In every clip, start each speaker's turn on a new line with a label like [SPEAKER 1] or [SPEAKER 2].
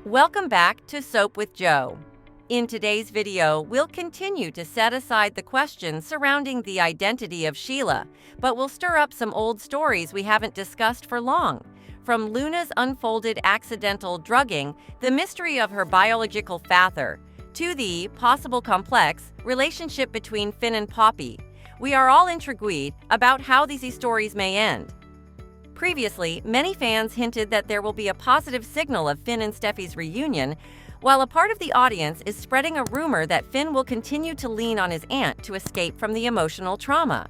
[SPEAKER 1] Welcome back to Soap with Joe. In today's video, we'll continue to set aside the questions surrounding the identity of Sheila, but we'll stir up some old stories we haven't discussed for long. From Luna's unfolded accidental drugging, the mystery of her biological father, to the possible complex relationship between Finn and Poppy, we are all intrigued about how these stories may end. Previously, many fans hinted that there will be a positive signal of Finn and Steffi's reunion, while a part of the audience is spreading a rumor that Finn will continue to lean on his aunt to escape from the emotional trauma.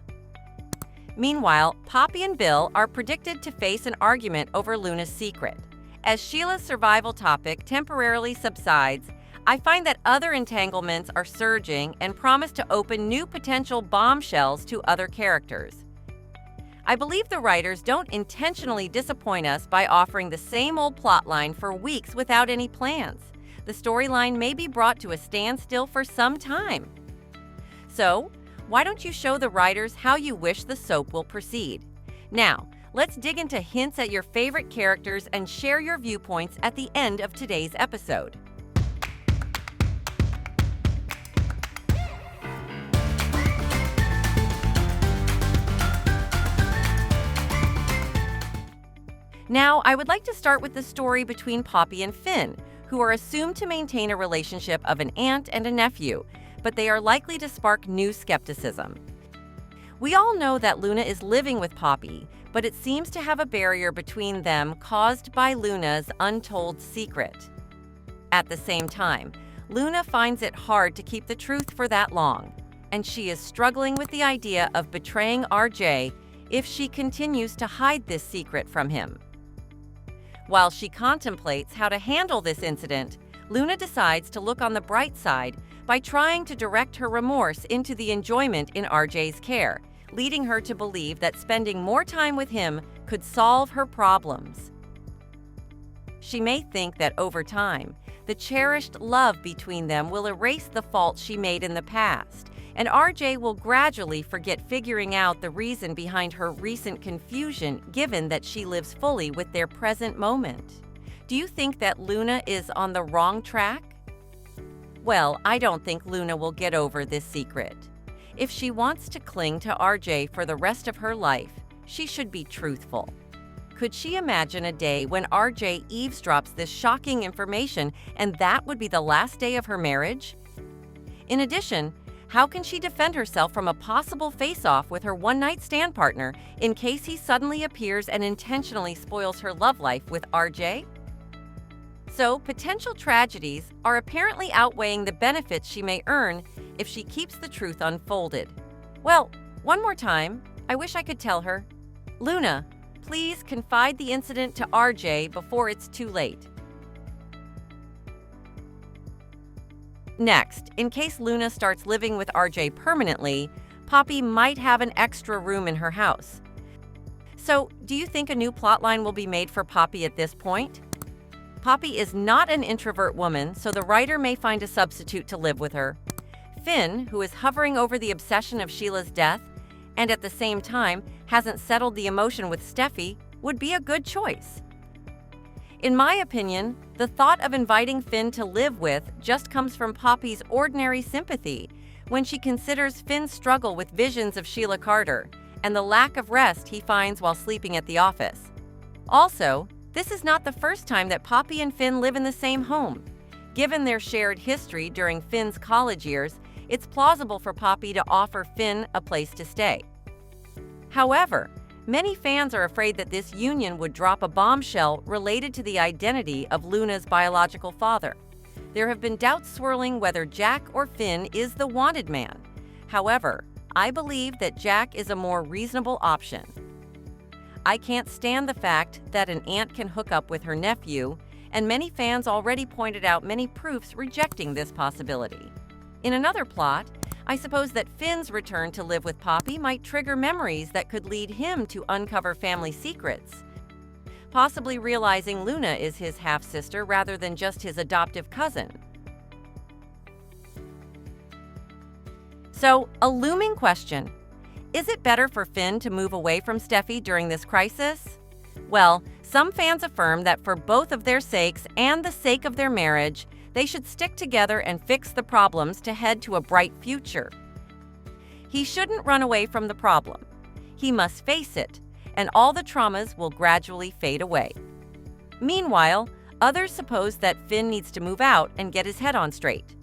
[SPEAKER 1] Meanwhile, Poppy and Bill are predicted to face an argument over Luna's secret. As Sheila's survival topic temporarily subsides, I find that other entanglements are surging and promise to open new potential bombshells to other characters. I believe the writers don't intentionally disappoint us by offering the same old plotline for weeks without any plans. The storyline may be brought to a standstill for some time. So, why don't you show the writers how you wish the soap will proceed? Now, let's dig into hints at your favorite characters and share your viewpoints at the end of today's episode. Now, I would like to start with the story between Poppy and Finn, who are assumed to maintain a relationship of an aunt and a nephew, but they are likely to spark new skepticism. We all know that Luna is living with Poppy, but it seems to have a barrier between them caused by Luna's untold secret. At the same time, Luna finds it hard to keep the truth for that long, and she is struggling with the idea of betraying RJ if she continues to hide this secret from him. While she contemplates how to handle this incident, Luna decides to look on the bright side by trying to direct her remorse into the enjoyment in RJ's care, leading her to believe that spending more time with him could solve her problems. She may think that over time, the cherished love between them will erase the faults she made in the past, and RJ will gradually forget figuring out the reason behind her recent confusion given that she lives fully with their present moment. Do you think that Luna is on the wrong track? Well, I don't think Luna will get over this secret. If she wants to cling to RJ for the rest of her life, she should be truthful. Could she imagine a day when RJ eavesdrops this shocking information and that would be the last day of her marriage? In addition, how can she defend herself from a possible face-off with her one-night-stand partner in case he suddenly appears and intentionally spoils her love life with RJ? So, potential tragedies are apparently outweighing the benefits she may earn if she keeps the truth unfolded. Well, one more time, I wish I could tell her, Luna, please confide the incident to RJ before it's too late. Next, in case Luna starts living with RJ permanently, Poppy might have an extra room in her house. So, do you think a new plotline will be made for Poppy at this point? Poppy is not an introvert woman, so the writer may find a substitute to live with her. Finn, who is hovering over the obsession of Sheila's death, and at the same time hasn't settled the emotion with Steffi, would be a good choice. In my opinion, the thought of inviting Finn to live with just comes from Poppy's ordinary sympathy when she considers Finn's struggle with visions of Sheila Carter and the lack of rest he finds while sleeping at the office. Also, this is not the first time that Poppy and Finn live in the same home. Given their shared history during Finn's college years, it's plausible for Poppy to offer Finn a place to stay. However, many fans are afraid that this union would drop a bombshell related to the identity of Luna's biological father. There have been doubts swirling whether Jack or Finn is the wanted man. However, I believe that Jack is a more reasonable option. I can't stand the fact that an aunt can hook up with her nephew, and many fans already pointed out many proofs rejecting this possibility. In another plot, I suppose that Finn's return to live with Poppy might trigger memories that could lead him to uncover family secrets, possibly realizing Luna is his half-sister rather than just his adoptive cousin. So, a looming question. Is it better for Finn to move away from Steffi during this crisis? Well, Some fans affirm that for both of their sakes and the sake of their marriage, they should stick together and fix the problems to head to a bright future. He shouldn't run away from the problem. He must face it, and all the traumas will gradually fade away. Meanwhile, others suppose that Finn needs to move out and get his head on straight.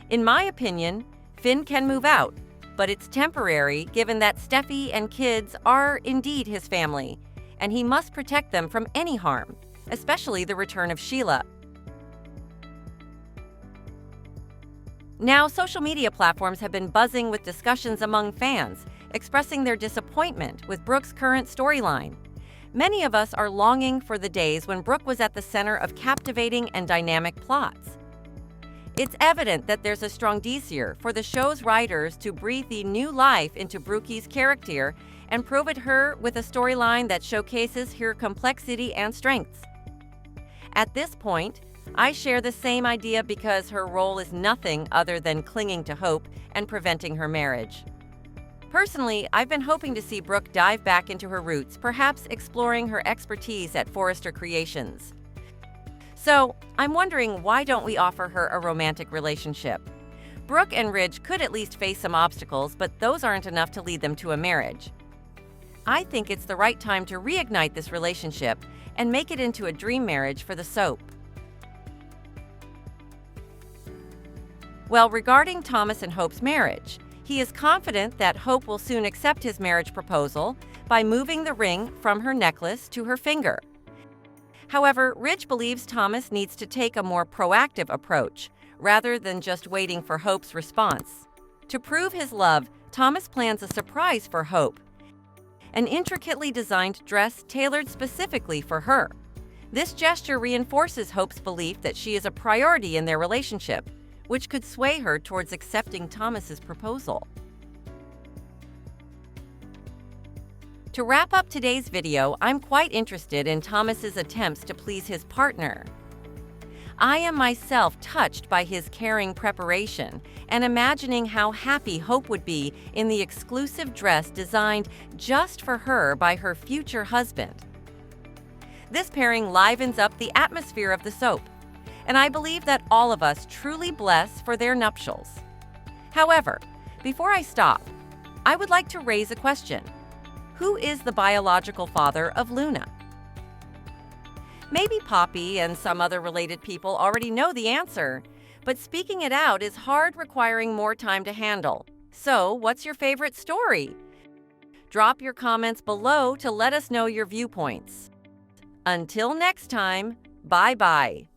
[SPEAKER 1] In my opinion, Finn can move out, but it's temporary given that Steffi and kids are indeed his family, and he must protect them from any harm, especially the return of Sheila. Now, social media platforms have been buzzing with discussions among fans, expressing their disappointment with Brooke's current storyline. Many of us are longing for the days when Brooke was at the center of captivating and dynamic plots. It's evident that there's a strong desire for the show's writers to breathe the new life into Brooke's character and provide her with a storyline that showcases her complexity and strengths. At this point, I share the same idea because her role is nothing other than clinging to hope and preventing her marriage. Personally, I've been hoping to see Brooke dive back into her roots, perhaps exploring her expertise at Forrester Creations. So, I'm wondering, why don't we offer her a romantic relationship? Brooke and Ridge could at least face some obstacles, but those aren't enough to lead them to a marriage. I think it's the right time to reignite this relationship and make it into a dream marriage for the soap. Well, regarding Thomas and Hope's marriage, he is confident that Hope will soon accept his marriage proposal by moving the ring from her necklace to her finger. However, Ridge believes Thomas needs to take a more proactive approach, rather than just waiting for Hope's response. To prove his love, Thomas plans a surprise for Hope, an intricately designed dress tailored specifically for her. This gesture reinforces Hope's belief that she is a priority in their relationship, which could sway her towards accepting Thomas's proposal. To wrap up today's video, I'm quite interested in Thomas's attempts to please his partner. I am myself touched by his caring preparation and imagining how happy Hope would be in the exclusive dress designed just for her by her future husband. This pairing livens up the atmosphere of the soap, and I believe that all of us truly bless for their nuptials. However, before I stop, I would like to raise a question. Who is the biological father of Luna? Maybe Poppy and some other related people already know the answer, but speaking it out is hard, requiring more time to handle. So, what's your favorite story? Drop your comments below to let us know your viewpoints. Until next time, bye-bye.